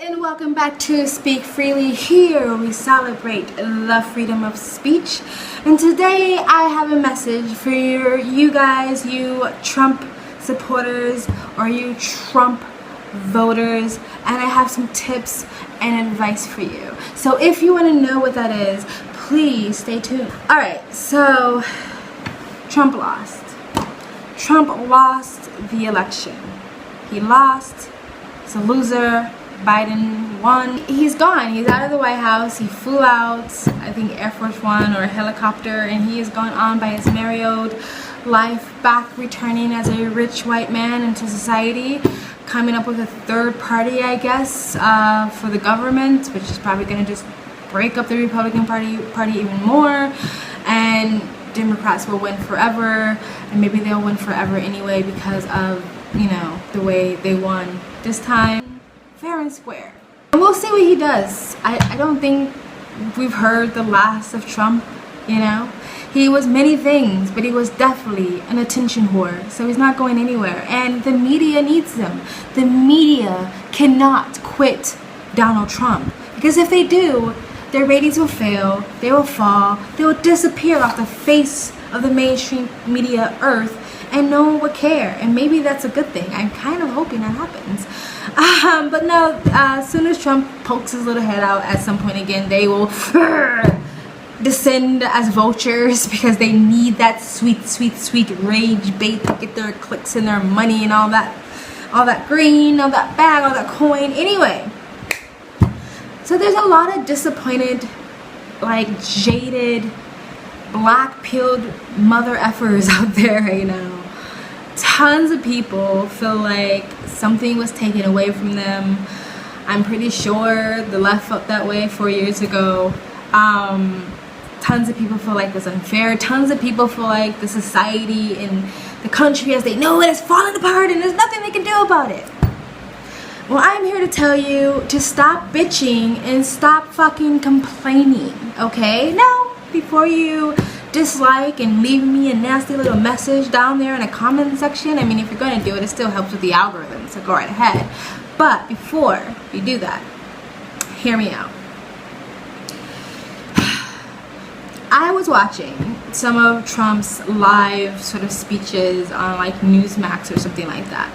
And welcome back to Speak Freely. Here we celebrate the freedom of speech, and today I have a message for you guys, you Trump supporters or you Trump voters, and I have some tips and advice for you. So if you want to know what that is, please stay tuned. Alright, so Trump lost. Trump lost the election. He lost. He's a loser. Biden won. He's gone. He's out of the White House. He flew out, I think Air Force One or a helicopter, and he has gone on by his merry old life, back returning as a rich white man into society, coming up with a third party, I guess, for the government, which is probably going to just break up the Republican Party even more, and Democrats will win forever, and maybe they'll win forever anyway because of, you know, the way they won this time. Fair and square. And we'll see what he does. I don't think we've heard the last of Trump, you know. He was many things, but he was definitely an attention whore. So he's not going anywhere. And the media needs him. The media cannot quit Donald Trump. Because if they do, their ratings will fail, they will fall, they will disappear off the face of the mainstream media earth, and no one would care. And maybe that's a good thing. I'm kind of hoping that happens. But no, as soon as Trump pokes his little head out at some point again, they will descend as vultures because they need that sweet, sweet, sweet rage bait to get their clicks and their money and all that green, all that bag, all that coin. Anyway, so there's a lot of disappointed, like jaded, black-pilled mother effers out there, you know. Tons of people feel like something was taken away from them. I'm pretty sure the left felt that way 4 years ago. Tons of people feel like it's unfair. Tons of people feel like the society and the country as they know it is falling apart and there's nothing they can do about it. Well, I'm here to tell you to stop bitching and stop fucking complaining, okay? Now, before you dislike and leave me a nasty little message down there in the comment section, I mean, if you're going to do it, it still helps with the algorithm, so go right ahead. But before you do that, hear me out. I was watching some of Trump's live sort of speeches on like Newsmax or something like that,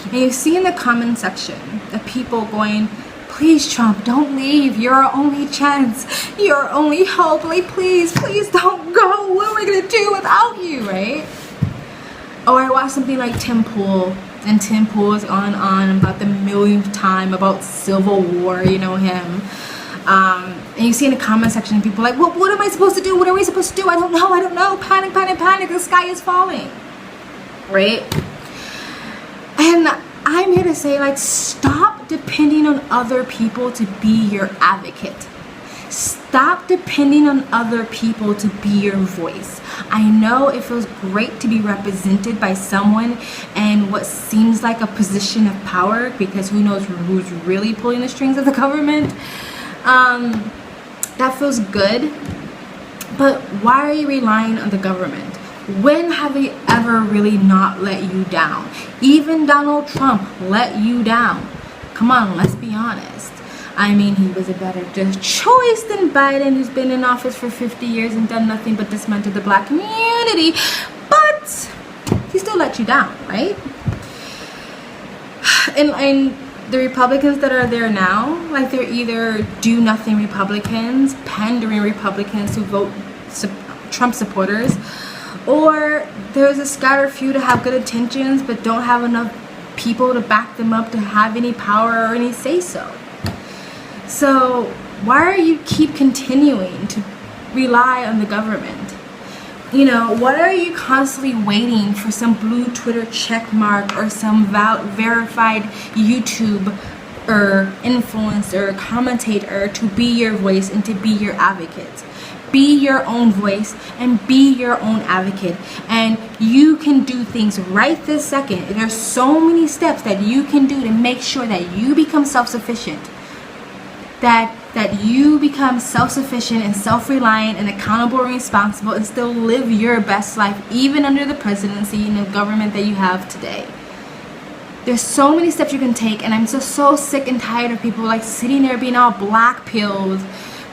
and you see in the comment section the people going, "Please, Trump, don't leave. You're our only chance. You're our only hope. Like, please, please don't go. What are we going to do without you," right? Or I watched something like Tim Pool, and Tim Pool is on about the millionth time about Civil War, you know him. And you see in the comment section people like, well, what am I supposed to do? What are we supposed to do? I don't know. Panic, panic, panic. The sky is falling. Right? And I'm here to say, like, stop depending on other people to be your advocate. Stop depending on other people to be your voice. I know it feels great to be represented by someone in what seems like a position of power, because who knows who's really pulling the strings of the government. That feels good. But why are you relying on the government? When have they ever really not let you down? Even Donald Trump let you down. Come on, let's be honest. I mean, he was a better choice than Biden, who's been in office for 50 years and done nothing but dismantle the black community. But he still let you down, right? And the Republicans that are there now, like, they're either do-nothing Republicans, pandering Republicans who vote Trump supporters, or there's a scattered few to have good intentions but don't have enough people to back them up to have any power or any say-so. So why are you keep continuing to rely on the government? You know, why are you constantly waiting for some blue Twitter check mark or some verified YouTube or influencer or commentator to be your voice and to be your advocate? Be your own voice and be your own advocate, and you can do things right this second. There's so many steps that you can do to make sure that you become self-sufficient, that you become self-sufficient and self-reliant and accountable and responsible and still live your best life even under the presidency and the government that you have today. There's so many steps you can take, and I'm just so sick and tired of people like sitting there being all black pilled,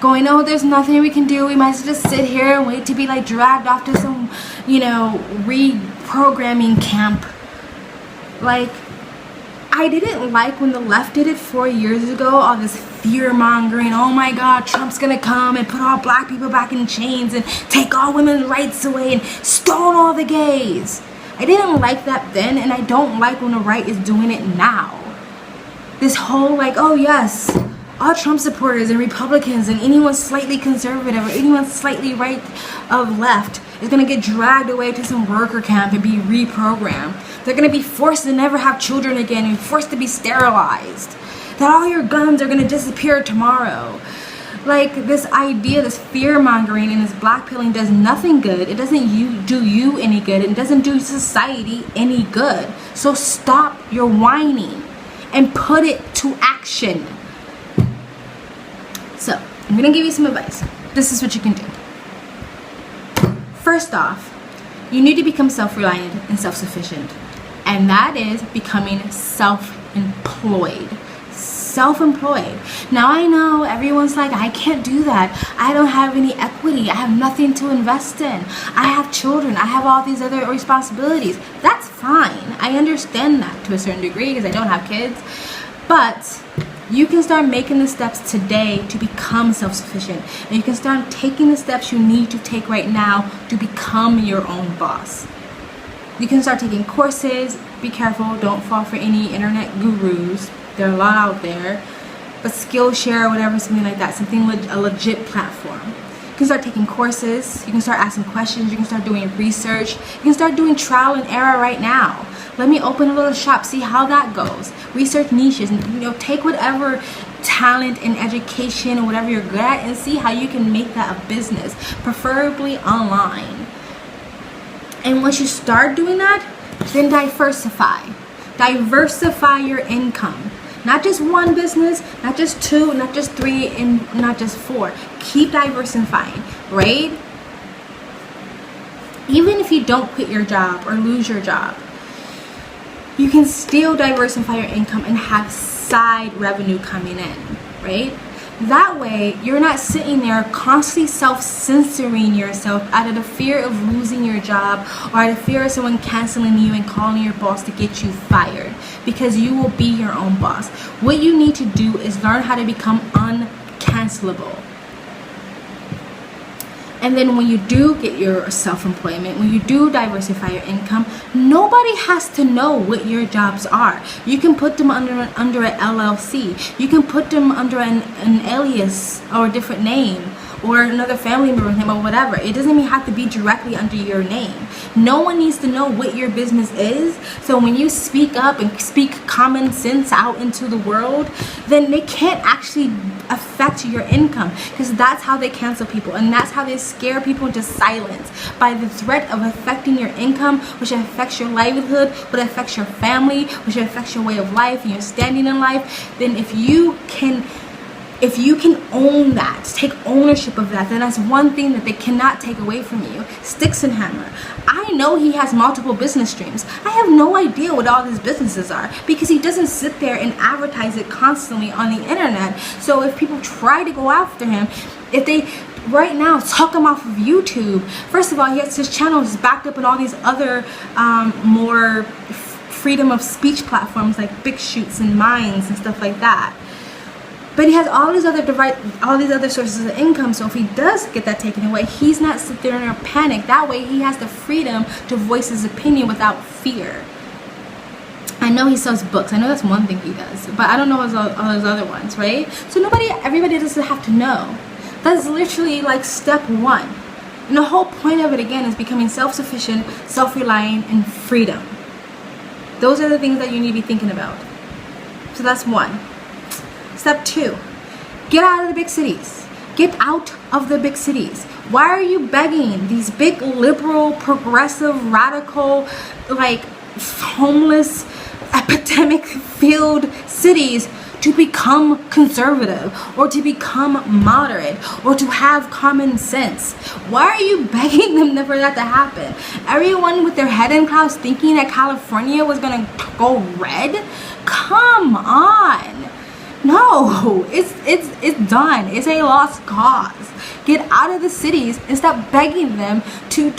going, oh, there's nothing we can do, we might as well just sit here and wait to be like dragged off to some, you know, reprogramming camp. Like, I didn't like when the left did it 4 years ago, all this fear mongering, oh my god, Trump's gonna come and put all black people back in chains and take all women's rights away and stone all the gays. I didn't like that then, and I don't like when the right is doing it now. This whole like, oh yes, all Trump supporters and Republicans and anyone slightly conservative or anyone slightly right of left is gonna get dragged away to some worker camp and be reprogrammed. They're gonna be forced to never have children again and forced to be sterilized. That all your guns are gonna disappear tomorrow. Like, this idea, this fear mongering and this blackpilling does nothing good. It doesn't do you any good. It doesn't do society any good. So stop your whining and put it to action. So, I'm gonna give you some advice. This is what you can do. First off, you need to become self-reliant and self-sufficient. And that is becoming self-employed. Self-employed. Now I know everyone's like, I can't do that. I don't have any equity. I have nothing to invest in. I have children. I have all these other responsibilities. That's fine. I understand that to a certain degree because I don't have kids. But you can start making the steps today to become self-sufficient. And you can start taking the steps you need to take right now to become your own boss. You can start taking courses. Be careful. Don't fall for any internet gurus. There are a lot out there, but Skillshare or whatever, something like that, a legit platform. You can start taking courses, you can start asking questions, you can start doing research, you can start doing trial and error right now. Let me open a little shop, see how that goes. Research niches, and take whatever talent and education or whatever you're good at and see how you can make that a business, preferably online. And once you start doing that, then diversify. Diversify your income. Not just one business, not just two, not just three, and not just four. Keep diversifying, right? Even if you don't quit your job or lose your job, you can still diversify your income and have side revenue coming in, right? That way, you're not sitting there constantly self-censoring yourself out of the fear of losing your job or out of fear of someone canceling you and calling your boss to get you fired, because you will be your own boss. What you need to do is learn how to become uncancelable. And then when you do get your self-employment, when you do diversify your income, nobody has to know what your jobs are. You can put them under an LLC. You can put them under an alias or a different name or another family member's name or whatever. It doesn't even have to be directly under your name. No one needs to know what your business is. So when you speak up and speak common sense out into the world, then they can't actually affect your income, because that's how they cancel people, and that's how they scare people into silence, by the threat of affecting your income, which affects your livelihood, which affects your family, which affects your way of life and your standing in life. Then if you can own that, take ownership of that, then that's one thing that they cannot take away from you. Sticks and Hammer. I know he has multiple business streams. I have no idea what all his businesses are, because he doesn't sit there and advertise it constantly on the internet. So if people try to go after him, if they right now talk him off of YouTube, first of all, his channel is backed up in all these other more freedom of speech platforms like BigShoots and Minds and stuff like that. But he has all these other sources of income. So if he does get that taken away, he's not sit there in a panic. That way, he has the freedom to voice his opinion without fear. I know he sells books. I know that's one thing he does, but I don't know all his other ones, right? So everybody doesn't have to know. That's literally like step one. And the whole point of it, again, is becoming self-sufficient, self-reliant, and freedom. Those are the things that you need to be thinking about. So that's one. Step two, get out of the big cities. Get out of the big cities. Why are you begging these big liberal, progressive, radical, like homeless, epidemic-filled cities to become conservative or to become moderate or to have common sense. Why are you begging them for that to happen? Everyone with their head in clouds thinking that California was gonna go red? Come on. No, it's done. It's a lost cause. Get out of the cities and stop begging them to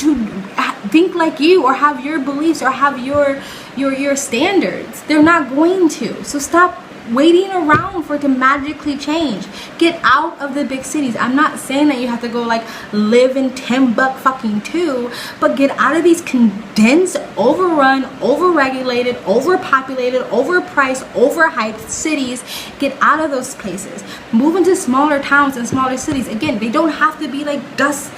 think like you or have your beliefs or have your standards. They're not going to. So stop waiting around for it to magically change. Get out of the big cities. I'm not saying that you have to go like live in Timbuktu, but get out of these condensed, overrun, overregulated, overpopulated, overpriced, overhyped cities. Get out of those places. Move into smaller towns and smaller cities. Again, they don't have to be like dust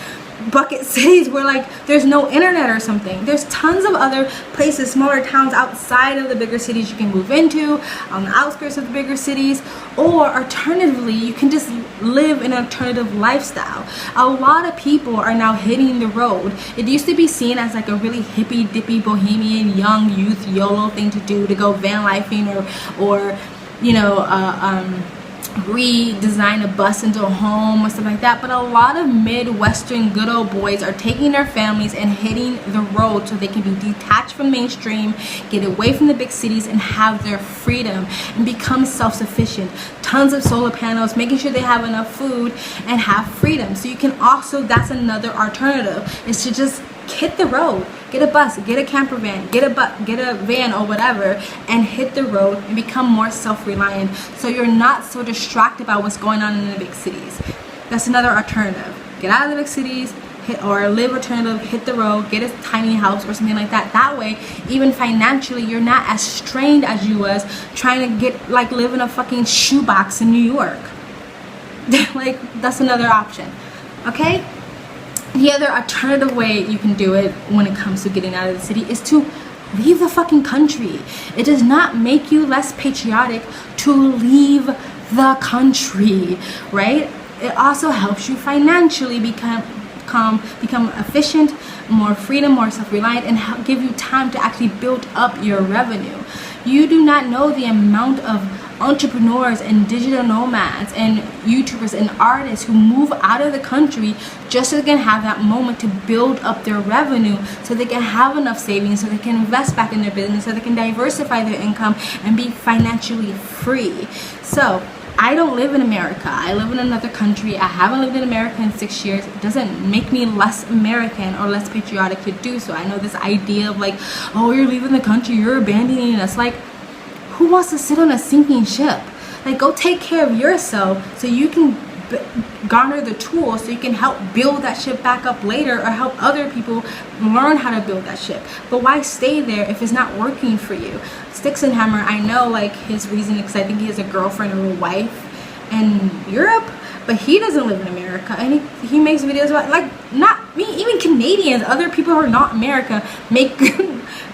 bucket cities where like there's no internet or something. There's tons of other places, smaller towns outside of the bigger cities you can move into, on the outskirts of the bigger cities, or alternatively you can just live an alternative lifestyle. A lot of people are now hitting the road. It used to be seen as like a really hippy dippy bohemian young youth YOLO thing to do, to go van lifing or you know redesign a bus into a home or something like that. But a lot of Midwestern good old boys are taking their families and hitting the road so they can be detached from mainstream, get away from the big cities, and have their freedom and become self-sufficient. Tons of solar panels, making sure they have enough food and have freedom. So you can also, that's another alternative, is to just hit the road. Get a bus, get a camper van, get a van or whatever, and hit the road and become more self-reliant so you're not so distracted by what's going on in the big cities. That's another alternative. Get out of the big cities, or live alternative, hit the road, get a tiny house or something like that. That way, even financially, you're not as strained as you was trying to get like live in a fucking shoebox in New York. Like, that's another option. Okay? The other alternative way you can do it when it comes to getting out of the city is to leave the fucking country. It does not make you less patriotic to leave the country, right? It also helps you financially become efficient, more freedom, more self-reliant, and give you time to actually build up your revenue. You do not know the amount of entrepreneurs and digital nomads and YouTubers and artists who move out of the country just so they can have that moment to build up their revenue, so they can have enough savings, so they can invest back in their business, so they can diversify their income and be financially free. So I don't live in America. I live in another country. I haven't lived in America in 6 years. It doesn't make me less American or less patriotic to do so. I know this idea of like, oh, you're leaving the country, you're abandoning us. Like, who wants to sit on a sinking ship? Like, go take care of yourself so you can garner the tools so you can help build that ship back up later, or help other people learn how to build that ship. But why stay there if it's not working for you? Sticks and Hammer, I know like his reason, because I think he has a girlfriend or a wife in Europe, but he doesn't live in America, and he makes videos about, like, not me, even Canadians, other people who are not America make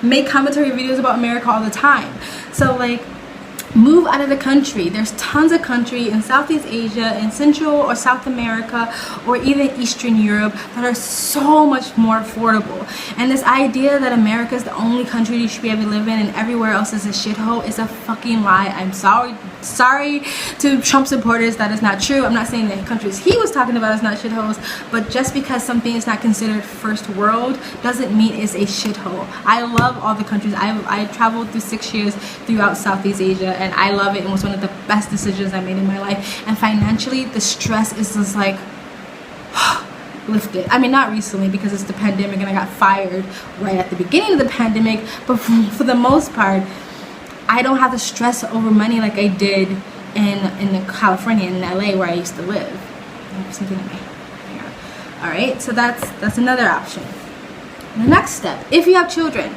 make commentary videos about America all the time. So like, move out of the country. There's tons of country in Southeast Asia, in Central or South America, or even Eastern Europe that are so much more affordable. And this idea that America is the only country you should be able to live in and everywhere else is a shithole is a fucking lie. I'm sorry to Trump supporters, that is not true. I'm not saying the countries he was talking about is not shitholes, but just because something is not considered first world doesn't mean it's a shithole. I love all the countries. I traveled through 6 years throughout Southeast Asia, and I love it. It was one of the best decisions I made in my life. And financially, the stress is just like lifted. I mean, not recently because it's the pandemic and I got fired right at the beginning of the pandemic, but for the most part, I don't have the stress over money like I did in California and in LA where I used to live. Something in my hair. Alright, so that's another option. The next step, if you have children,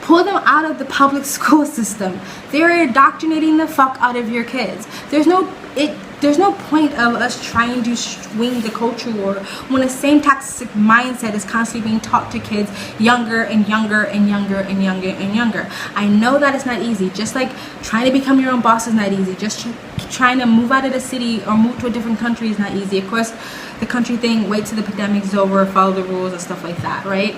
pull them out of the public school system. They're indoctrinating the fuck out of your kids. There's no point of us trying to swing the culture war when the same toxic mindset is constantly being taught to kids younger and younger and younger and younger and younger. I know that it's not easy. Just like trying to become your own boss is not easy. Just trying to move out of the city or move to a different country is not easy. Of course, the country thing, wait till the pandemic is over, follow the rules and stuff like that, right?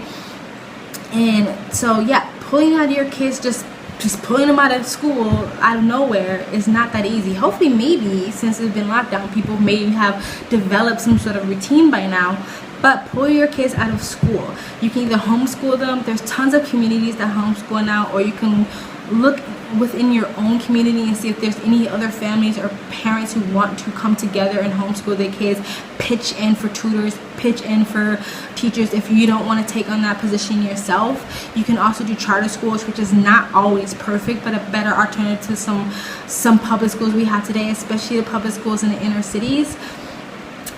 And so yeah, pulling out your kids just just pulling them out of school out of nowhere is not that easy. Hopefully, maybe since it's been locked down, people may have developed some sort of routine by now. But pull your kids out of school. You can either homeschool them. There's tons of communities that homeschool now, or you can look within your own community and see if there's any other families or parents who want to come together and homeschool their kids. Pitch in for tutors, pitch in for teachers if you don't want to take on that position yourself. You can also do charter schools, which is not always perfect, but a better alternative to some public schools we have today, especially the public schools in the inner cities.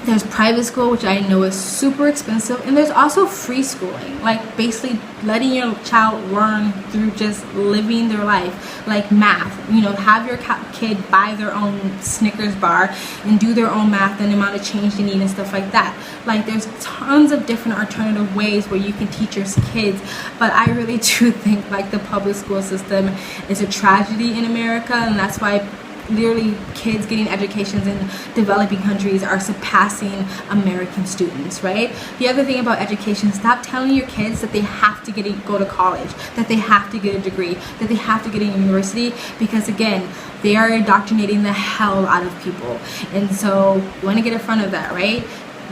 There's private school, which I know is super expensive, and there's also free schooling, like basically letting your child learn through just living their life, like math. You know, have your kid buy their own Snickers bar and do their own math and the amount of change they need and stuff like that. Like, there's tons of different alternative ways where you can teach your kids, but I really do think like the public school system is a tragedy in America, and that's why literally kids getting educations in developing countries are surpassing American students, right? The other thing about education, stop telling your kids that they have to go to college, that they have to get a degree, that they have to get a university, because again, they are indoctrinating the hell out of people. And so you want to get in front of that, right?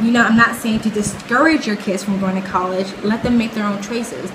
You know, I'm not saying to discourage your kids from going to college. Let them make their own choices,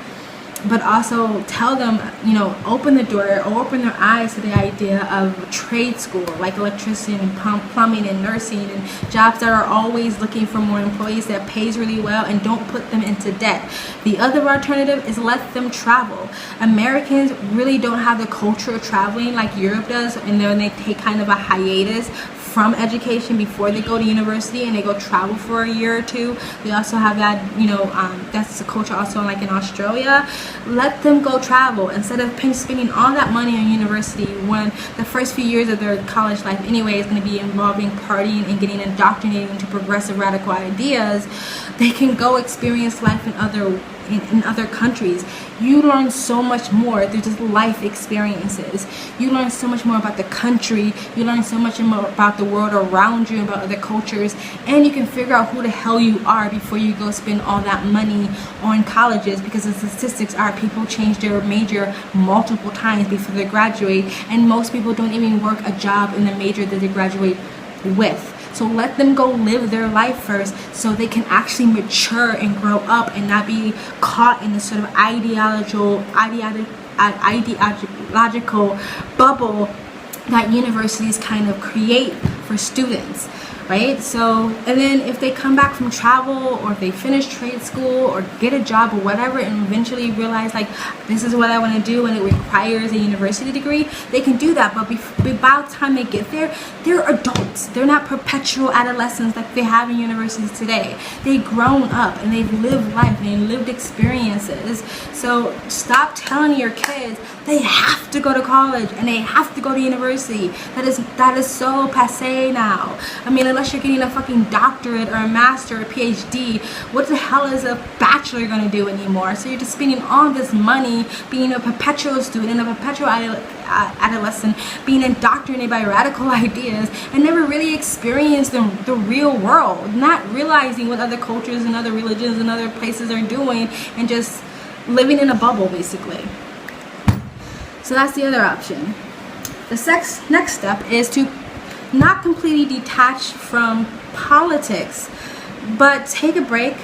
but also tell them, you know, open the door or open their eyes to the idea of trade school, like electrician and plumbing and nursing, and jobs that are always looking for more employees, that pays really well, and don't put them into debt. The other alternative is let them travel. Americans really don't have the culture of traveling like Europe does, and then they take kind of a hiatus from education before they go to university and they go travel for a year or two. They also have that, you know, that's the culture also like in Australia. Let them go travel instead of spending all that money on university when the first few years of their college life anyway is going to be involving partying and getting indoctrinated into progressive radical ideas. They can go experience life in other countries. You learn so much more through just life experiences. You learn so much more about the country. You learn so much more about the world around you, about other cultures, and you can figure out who the hell you are before you go spend all that money on colleges, because the statistics are people change their major multiple times before they graduate, and most people don't even work a job in the major that they graduate with. So let them go live their life first so they can actually mature and grow up and not be caught in this sort of ideological bubble that universities kind of create for students, right? So, and then if they come back from travel, or if they finish trade school or get a job or whatever, and eventually realize like this is what I want to do and it requires a university degree, they can do that. But by the time they get there, they're adults. They're not perpetual adolescents like they have in universities today. They've grown up and they've lived life and they've lived experiences. So stop telling your kids they have to go to college and they have to go to university. That is so passé now. I mean, unless you're getting a fucking doctorate or a master or a PhD, what the hell is a bachelor gonna do anymore? So you're just spending all this money being a perpetual student, a perpetual adolescent, being indoctrinated by radical ideas and never really experienced the real world, not realizing what other cultures and other religions and other places are doing, and just living in a bubble basically. So that's the other option. The next step is to not completely detach from politics, but take a break,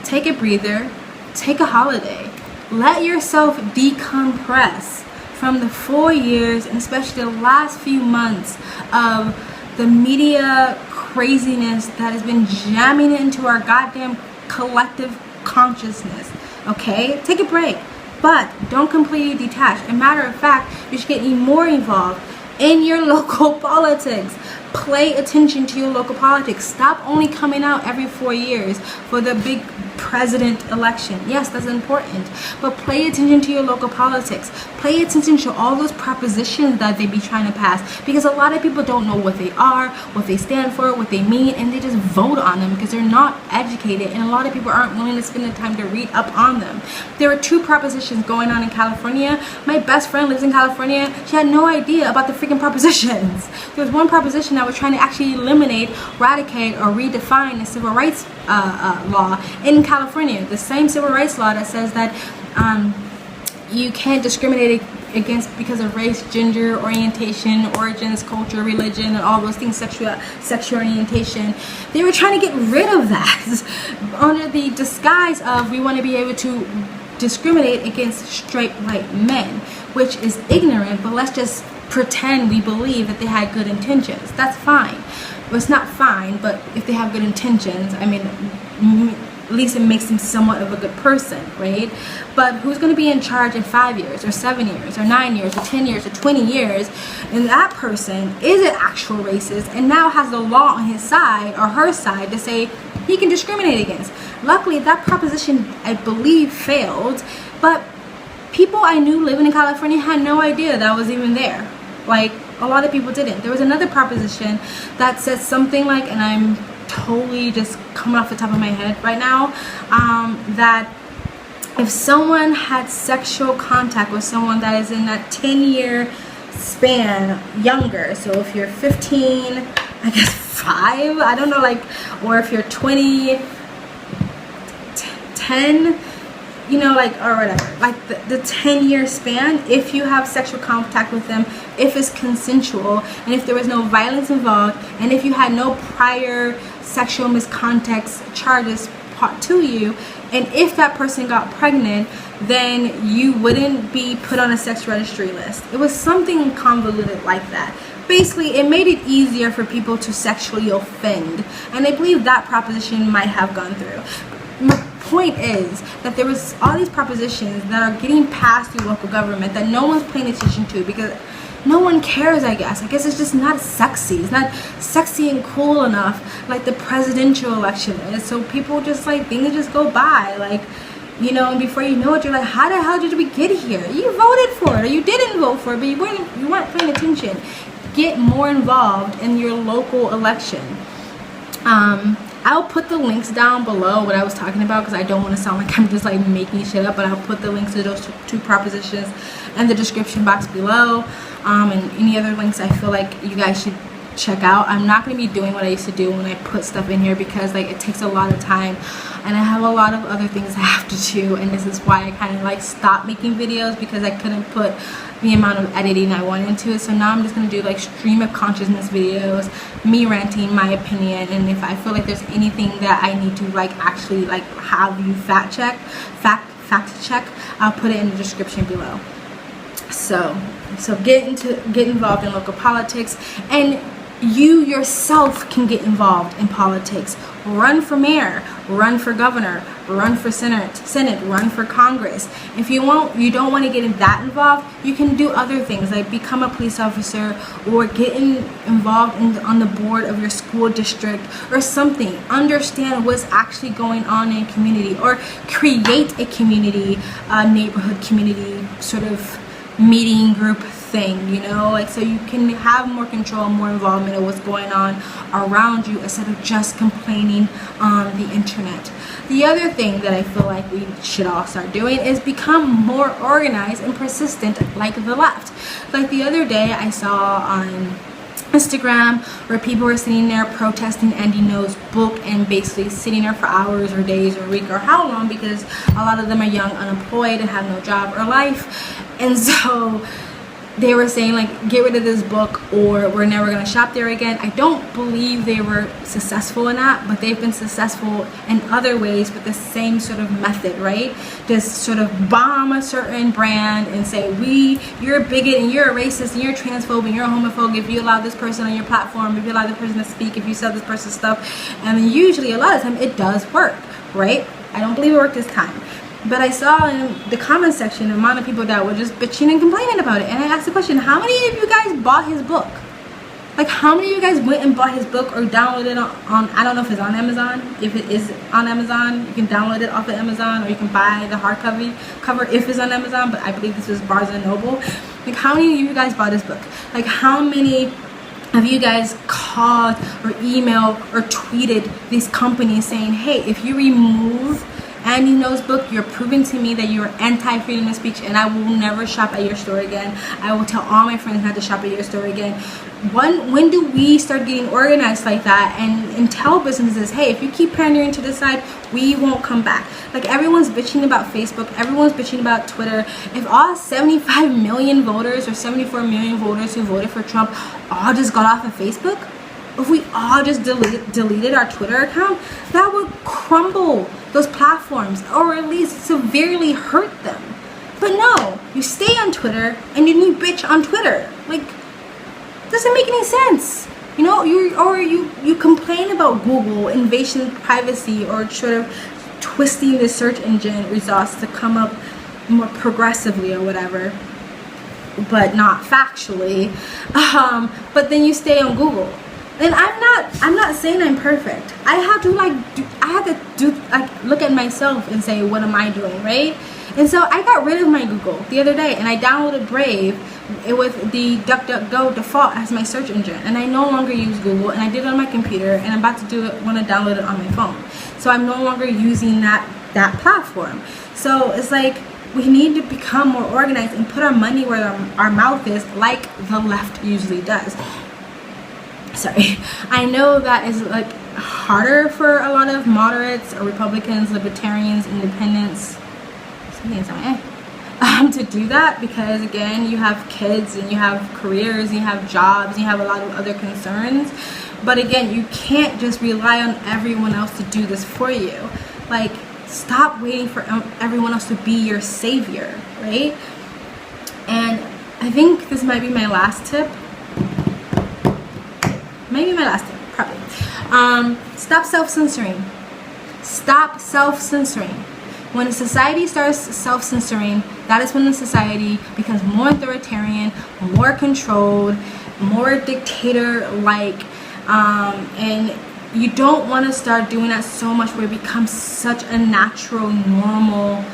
take a breather, take a holiday. Let yourself decompress from the 4 years, and especially the last few months of the media craziness that has been jamming into our goddamn collective consciousness. Okay? Take a break, but don't completely detach. As a matter of fact, you should get even more involved in your local politics. Pay attention to your local politics. Stop only coming out every 4 years for the big president election. Yes, that's important, but pay attention to your local politics. Pay attention to all those propositions that they be trying to pass, because a lot of people don't know what they are, what they stand for, what they mean, and they just vote on them because they're not educated, and a lot of people aren't willing to spend the time to read up on them. There are 2 propositions going on in California. My best friend lives in California. She had no idea about the freaking propositions. There was one proposition that was trying to actually eliminate, eradicate, or redefine the civil rights law in California. The same civil rights law that says that you can't discriminate against because of race, gender, orientation, origins, culture, religion, and all those things, sexual orientation. They were trying to get rid of that under the disguise of we want to be able to discriminate against straight white men, which is ignorant, but let's just pretend we believe that they had good intentions. That's fine. Well, it's not fine, but if they have good intentions, I mean, at least it makes them somewhat of a good person, right? But who's going to be in charge in 5 years or 7 years or 9 years or 10 years or 20 years, and that person is an actual racist and now has the law on his side or her side to say he can discriminate against? Luckily, that proposition, I believe, failed, but people I knew living in California had no idea that was even there. Like, a lot of people didn't. There was another proposition that said something like, and I'm totally just coming off the top of my head right now, that if someone had sexual contact with someone that is in that 10-year span younger, so if you're 15, I guess 5, I don't know, like, or if you're 20, 10, you know, like, or whatever, like the 10-year span, if you have sexual contact with them, if it's consensual, and if there was no violence involved, and if you had no prior sexual misconduct charges brought to you, and if that person got pregnant, then you wouldn't be put on a sex registry list. It was something convoluted like that. Basically, it made it easier for people to sexually offend, and I believe that proposition might have gone through. My point is that there was all these propositions that are getting passed through local government that no one's paying attention to because no one cares. I guess it's just not sexy. It's not sexy and cool enough like the presidential election is. So people just like things just go by, like, you know, and before you know it, you're like, how the hell did we get here? You voted for it, or you didn't vote for it, but you weren't paying attention. Get more involved in your local election. I'll put the links down below what I was talking about because I don't want to sound like I'm just like making shit up, but I'll put the links to those two propositions in the description box below, and any other links I feel like you guys should check out. I'm not going to be doing what I used to do when I put stuff in here because like it takes a lot of time and I have a lot of other things I have to do, and this is why I kind of like stopped making videos because I couldn't put the amount of editing I wanted into it. So now I'm just going to do like stream of consciousness videos, me ranting my opinion, and if I feel like there's anything that I need to like actually like have you fact check, I'll put it in the description below. So get involved in local politics, and you yourself can get involved in politics. Run for mayor, run for governor, run for senate, run for Congress. If you don't want to get that involved, you can do other things like become a police officer or get involved on the board of your school district or something. Understand what's actually going on in a community, or create a community, neighborhood community sort of meeting group thing, you know, like, so you can have more control, more involvement of what's going on around you instead of just complaining on the internet. The other thing that I feel like we should all start doing is become more organized and persistent like the left. Like the other day I saw on Instagram where people were sitting there protesting Andy Ngo's book and basically sitting there for hours or days or a week or how long, because a lot of them are young, unemployed, and have no job or life. And so they were saying like, get rid of this book or we're never going to shop there again. I don't believe they were successful in that, but they've been successful in other ways with the same sort of method, right? Just sort of bomb a certain brand and say, you're a bigot and you're a racist and you're a transphobe and you're a homophobe if you allow this person on your platform, if you allow the person to speak, if you sell this person's stuff. And usually a lot of time it does work, right? I don't believe it worked this time. But I saw in the comment section the amount of people that were just bitching and complaining about it. And I asked the question, how many of you guys bought his book? Like, how many of you guys went and bought his book or downloaded it on I don't know if it's on Amazon. If it is on Amazon, you can download it off of Amazon, or you can buy the hardcover if it's on Amazon. But I believe this was Barnes & Noble. Like, how many of you guys bought this book? Like, how many of you guys called or emailed or tweeted these companies saying, hey, if you remove Andy Ngo's book, you're proving to me that you're anti-freedom of speech and I will never shop at your store again. I will tell all my friends not to shop at your store again. when do we start getting organized like that and tell businesses, hey, if you keep pandering to this side, we won't come back? Like, everyone's bitching about Facebook, everyone's bitching about Twitter. If all 75 million voters or 74 million voters who voted for Trump all just got off of Facebook, if we all just deleted our Twitter account, that would crumble those platforms, or at least severely hurt them. But no, you stay on Twitter and then you bitch on Twitter. Like, doesn't make any sense. You know, you complain about Google invasion of privacy, or sort of twisting the search engine results to come up more progressively or whatever, but not factually. But then you stay on Google. And I'm not saying I'm perfect. I have to look at myself and say, what am I doing, right? And so I got rid of my Google the other day, and I downloaded Brave with the DuckDuckGo default as my search engine, and I no longer use Google, and I did it on my computer, and I'm about to do it when I download it on my phone. So I'm no longer using that platform. So it's like, we need to become more organized and put our money where our mouth is, like the left usually does. Sorry, I know that is like harder for a lot of moderates or Republicans, libertarians, independents, to do that, because again, you have kids and you have careers and you have jobs and you have a lot of other concerns. But again, you can't just rely on everyone else to do this for you. Like, stop waiting for everyone else to be your savior, right? And I think this might be my last tip. Maybe my last tip, probably. Stop self-censoring. Stop self-censoring. When a society starts self-censoring, that is when the society becomes more authoritarian, more controlled, more dictator-like, and you don't want to start doing that so much where it becomes such a natural, normal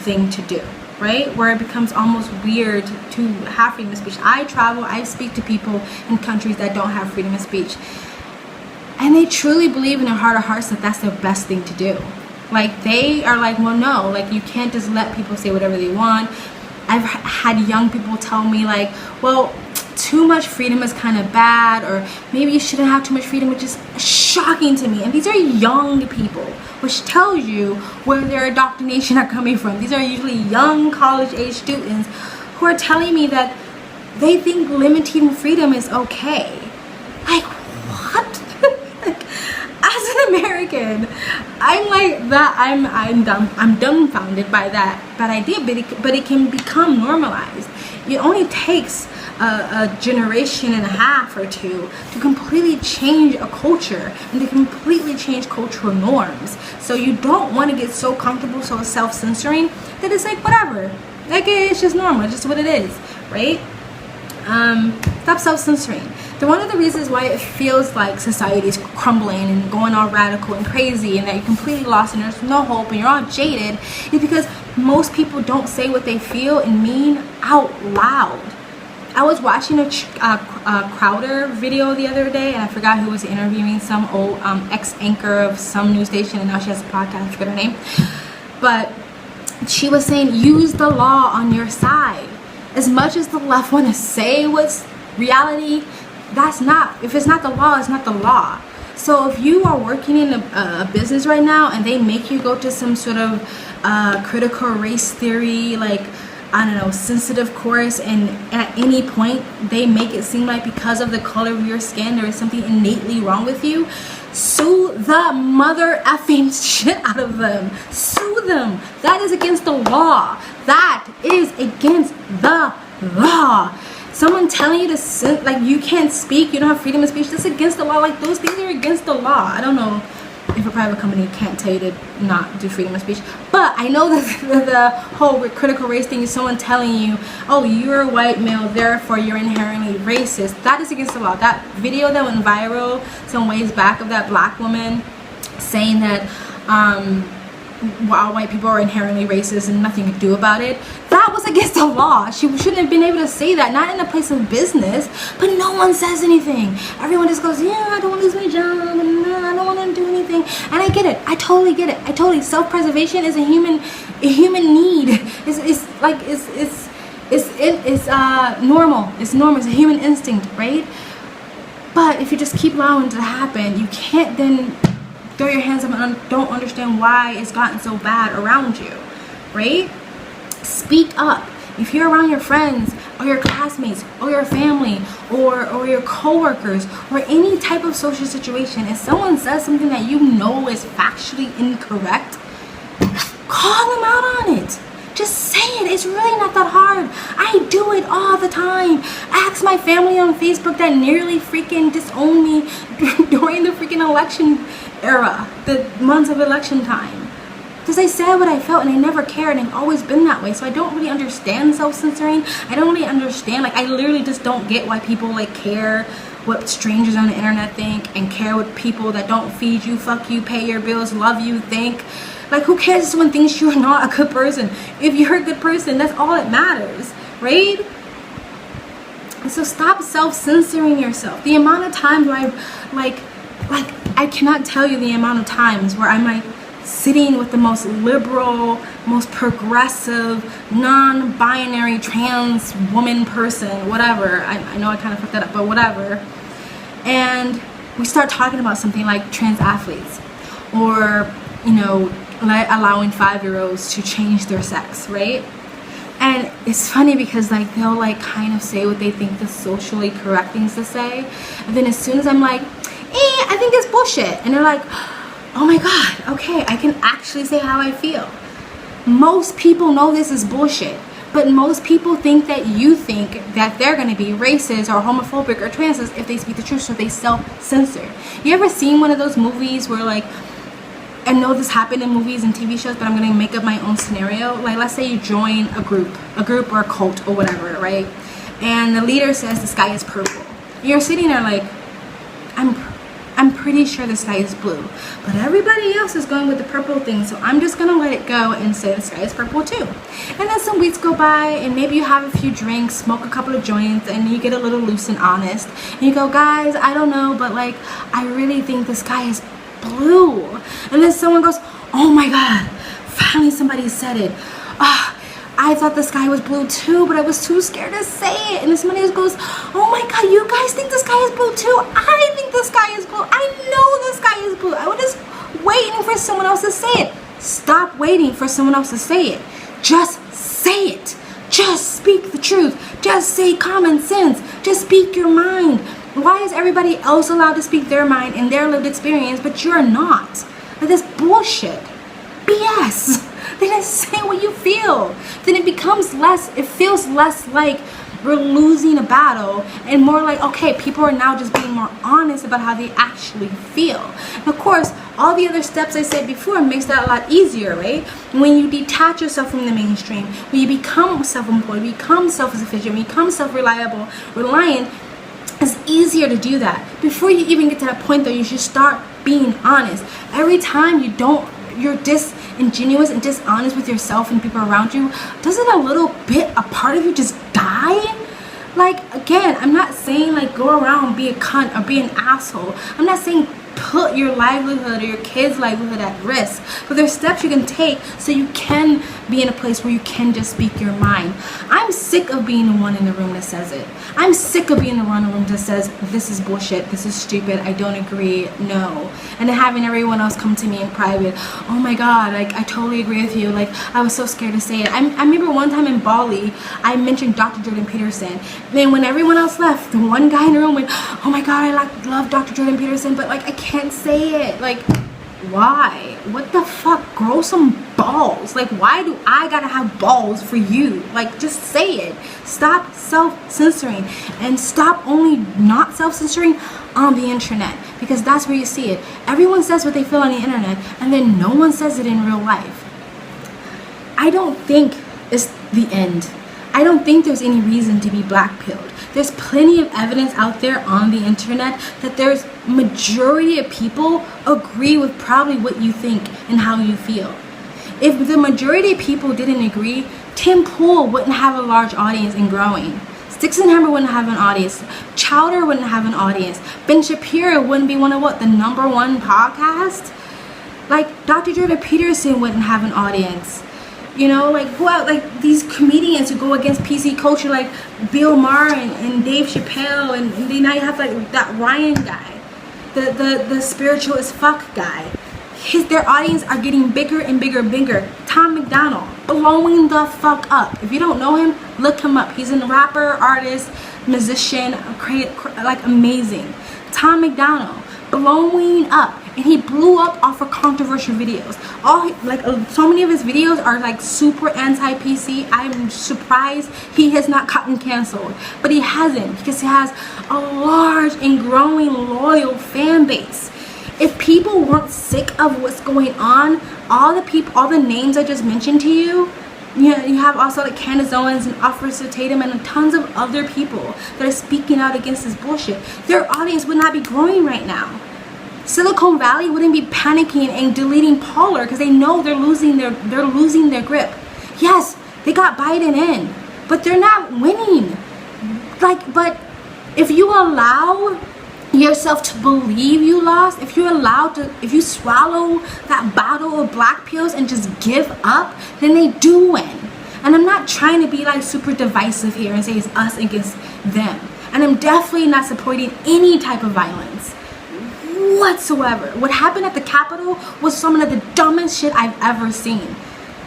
thing to do, right? Where it becomes almost weird to have freedom of speech. I travel, I speak to people in countries that don't have freedom of speech, and they truly believe in their heart of hearts that that's the best thing to do. Like, they are like, well, no, like, you can't just let people say whatever they want. I've had young people tell me, like, well, too much freedom is kind of bad, or maybe you shouldn't have too much freedom, which is shocking to me. And these are young people, which tells you where their indoctrination are coming from. These are usually young college-age students who are telling me that they think limiting freedom is okay. Like, what? As an American, I'm like that. I'm dumbfounded by that idea. But it can become normalized. It only takes a generation and a half or two to completely change a culture and to completely change cultural norms. So you don't want to get so comfortable, so self-censoring, that it's like, whatever. Like, it's just normal. It's just what it is, right? Stop self-censoring. One of the reasons why it feels like society is crumbling and going all radical and crazy, and that you're completely lost and there's no hope and you're all jaded, is because most people don't say what they feel and mean out loud. I was watching a Crowder video the other day, and I forgot who was interviewing some old ex-anchor of some news station, and now she has a podcast, I forget her name. But she was saying, use the law on your side. As much as the left want to say what's reality, that's not, if it's not the law, it's not the law. So if you are working in a business right now and they make you go to some sort of critical race theory, like, I don't know, sensitive course, and at any point they make it seem like because of the color of your skin there is something innately wrong with you, sue the mother effing shit out of them. Sue them. That is against the law. That is against the law. Someone telling you to, like, you can't speak, you don't have freedom of speech, that's against the law. Like, those things are against the law. I don't know if a private company can't tell you to not do freedom of speech, but I know that the whole critical race thing is someone telling you, oh, you're a white male, therefore you're inherently racist. That is against the law. That video that went viral some ways back of that black woman saying that all white people are inherently racist and nothing to do about it, that was against the law. She shouldn't have been able to say that, not in a place of business. But no one says anything. Everyone just goes, yeah, I don't want to lose my job, and I don't want to do anything. And I get it. I totally get it. I totally. Self-preservation is a human need. It's normal. It's normal. It's a human instinct, right? But if you just keep allowing it to happen, you can't then throw your hands up and don't understand why it's gotten so bad around you, right? Speak up. If you're around your friends or your classmates or your family or your coworkers or any type of social situation, if someone says something that you know is factually incorrect, call them out on it. Just say it. It's really not that hard. I do it all the time. Ask my family on Facebook that nearly freaking disowned me during the freaking election era, the months of election time. Because I said what I felt and I never cared, and I've always been that way. So I don't really understand self-censoring. I don't really understand, like, I literally just don't get why people like care what strangers on the internet think and care what people that don't feed you, fuck you, pay your bills, love you think. Like, who cares if someone thinks you're not a good person? If you're a good person, that's all that matters, right? So stop self-censoring yourself. The amount of times where I cannot tell you the amount of times where I'm like sitting with the most liberal, most progressive, non-binary, trans woman person, whatever. I know I kind of fucked that up, but whatever. And we start talking about something like trans athletes or, you know, like allowing 5-year-olds to change their sex, right? And it's funny because like they'll like kind of say what they think the socially correct things to say, and then as soon as I'm like, I think it's bullshit, and they're like, oh my god, okay, I can actually say how I feel. Most people know this is bullshit, but most people think that you think that they're going to be racist or homophobic or transist if they speak the truth, so they self-censor. You ever seen one of those movies where like, I know this happened in movies and TV shows, but I'm going to make up my own scenario. Like, let's say you join a group or a cult or whatever, right? And the leader says the sky is purple. You're sitting there like, I'm pretty sure the sky is blue, but everybody else is going with the purple thing, so I'm just gonna let it go and say the sky is purple too. And then some weeks go by, and maybe you have a few drinks, smoke a couple of joints, and you get a little loose and honest, and you go, guys, I don't know, but like, I really think the sky is blue. And then someone goes, oh my god, finally somebody said it. I thought the sky was blue too, but I was too scared to say it. And then somebody else goes, oh my god, you guys think the sky is blue too? I think the sky is blue. I know the sky is blue. I was just waiting for someone else to say it. Stop waiting for someone else to say it. Just say it. Just speak the truth. Just say common sense. Just speak your mind. Why is everybody else allowed to speak their mind and their lived experience, but you're not? Like, that's bullshit. BS. Then just say what you feel. Then it feels less like we're losing a battle and more like, okay, people are now just being more honest about how they actually feel. And of course, all the other steps I said before makes that a lot easier, right? When you detach yourself from the mainstream, when you become self-employed, become self-sufficient, become self-reliable, reliant, it's easier to do that. Before you even get to that point though, you should start being honest. Every time you're disingenuous and dishonest with yourself and people around you, doesn't a part of you just die? Like, again, I'm not saying like go around and be a cunt or be an asshole. I'm not saying put your livelihood or your kids' livelihood at risk, but there's steps you can take so you can be in a place where you can just speak your mind. I'm sick of being the one in the room that says it. I'm sick of being the one in the room that says this is bullshit, this is stupid, I don't agree, no, and then having everyone else come to me in private, oh my god, like, I totally agree with you, like, I was so scared to say it. I remember one time in Bali, I mentioned Dr. Jordan Peterson. Then when everyone else left, the one guy in the room went, oh my god, I love Dr. Jordan Peterson, but like, I can't say it. Like, why? What the fuck? Grow some balls. Like, why do I gotta have balls for you? Like, just say it. Stop self-censoring and stop only not self-censoring on the internet, because that's where you see it. Everyone says what they feel on the internet and then no one says it in real life. I don't think it's the end. I don't think there's any reason to be blackpilled. There's plenty of evidence out there on the internet that there's majority of people agree with probably what you think and how you feel. If the majority of people didn't agree, Tim Pool wouldn't have a large audience and growing. Sticks and Hammer wouldn't have an audience. Chowder wouldn't have an audience. Ben Shapiro wouldn't be one of the #1 podcast. Like, Dr. Jordan Peterson wouldn't have an audience. You know, like who else? Like these comedians who go against PC culture, like Bill Maher and Dave Chappelle, and then now you have like that Ryan guy, the spiritual as fuck guy. Their audience are getting bigger and bigger and bigger. Tom McDonald, blowing the fuck up. If you don't know him, look him up. He's a rapper, artist, musician, like amazing. Tom McDonald, blowing up. And he blew up off of controversial videos. So many of his videos are like super anti-PC. I'm surprised he has not gotten canceled, but he hasn't, because he has a large and growing loyal fan base. If people weren't sick of what's going on, all the names I just mentioned to you, you have also like Candace Owens and Officer Tatum and tons of other people that are speaking out against this bullshit, their audience would not be growing right now. Silicon Valley wouldn't be panicking and deleting Parler because they know they're losing their grip. Yes, they got Biden in, but they're not winning. But if you allow yourself to believe you lost, if you swallow that bottle of black pills and just give up, then they do win. And I'm not trying to be like super divisive here and say it's us against them. And I'm definitely not supporting any type of violence whatsoever. What happened at the Capitol was some of the dumbest shit I've ever seen.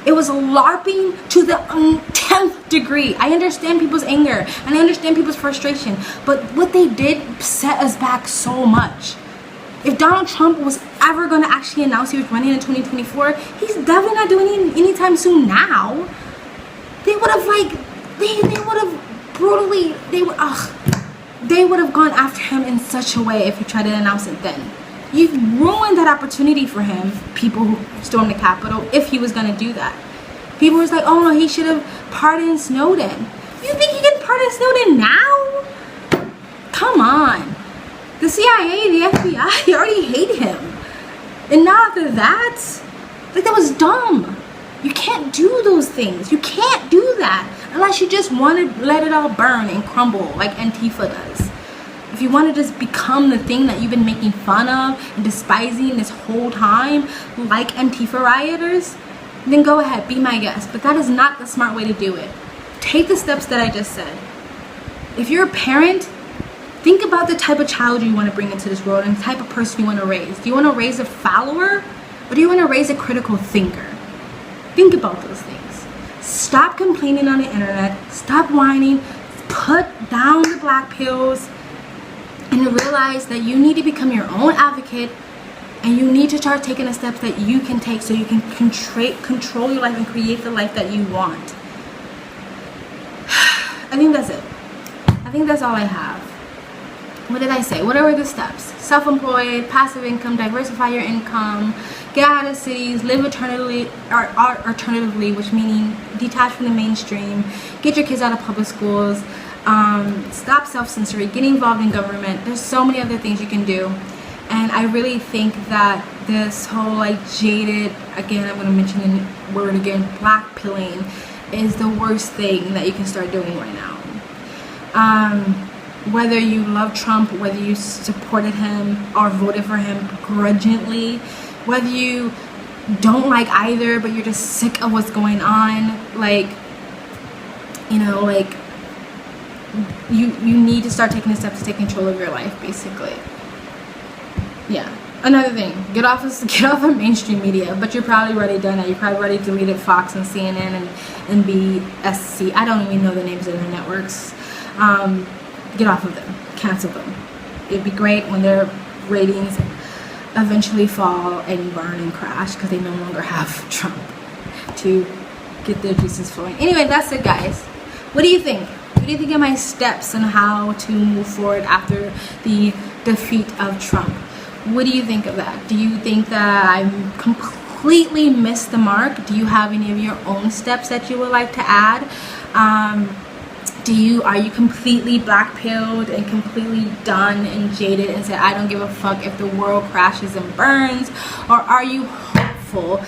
It was LARPing to the 10th degree. I understand people's anger and I understand people's frustration, but what they did set us back so much. If Donald Trump was ever going to actually announce he was running in 2024, he's definitely not doing it anytime soon now. They would have they would have gone after him in such a way if he tried to announce it then. You've ruined that opportunity for him, people who stormed the Capitol, if he was going to do that. People was like, oh no, he should have pardoned Snowden. You think he can pardon Snowden now? Come on. The CIA, the FBI, they already hate him. And now after that, like, that was dumb. You can't do those things. You can't do that unless you just want to let it all burn and crumble like Antifa does. If you want to just become the thing that you've been making fun of and despising this whole time, like Antifa rioters, then go ahead, be my guest. But that is not the smart way to do it. Take the steps that I just said. If you're a parent, think about the type of child you want to bring into this world and the type of person you want to raise. Do you want to raise a follower, or do you want to raise a critical thinker? Think about those things. Stop complaining on the internet. Stop whining. Put down the black pills and realize that you need to become your own advocate, and you need to start taking the steps that you can take so you can control your life and create the life that you want. I think that's it. I think that's all I have. What did I say? What are the steps? Self-employed, passive income, diversify your income, get out of cities, live alternatively, which meaning detach from the mainstream, get your kids out of public schools, stop self-censoring, get involved in government. There's so many other things you can do. And I really think that this whole like jaded, again, I'm going to mention the word again, black pilling is the worst thing that you can start doing right now. Whether you love Trump, whether you supported him or voted for him grudgingly, whether you don't like either but you're just sick of what's going on, like, you know, like, you need to start taking the steps to take control of your life, basically. Yeah. Another thing, get off of mainstream media, but you're probably already done that. You probably already deleted Fox and CNN and BSC. I don't even know the names of their networks. Get off of them. Cancel them. It'd be great when their ratings eventually fall and burn and crash because they no longer have Trump to get their juices flowing. Anyway, that's it, guys. What do you think? What do you think of my steps on how to move forward after the defeat of Trump? What do you think of that? Do you think that I completely missed the mark? Do you have any of your own steps that you would like to add? Are you completely black-pilled and completely done and jaded and said, I don't give a fuck if the world crashes and burns? Or are you hopeful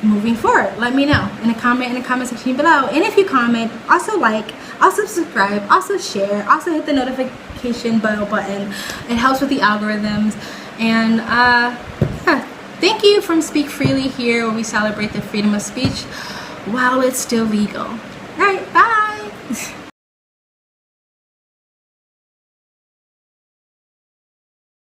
moving forward? Let me know in the comment section below. And if you comment, also like, also subscribe, also share, also hit the notification bell button. It helps with the algorithms. And yeah, Thank you from Speak Freely here, where we celebrate the freedom of speech while it's still legal. Alright, bye!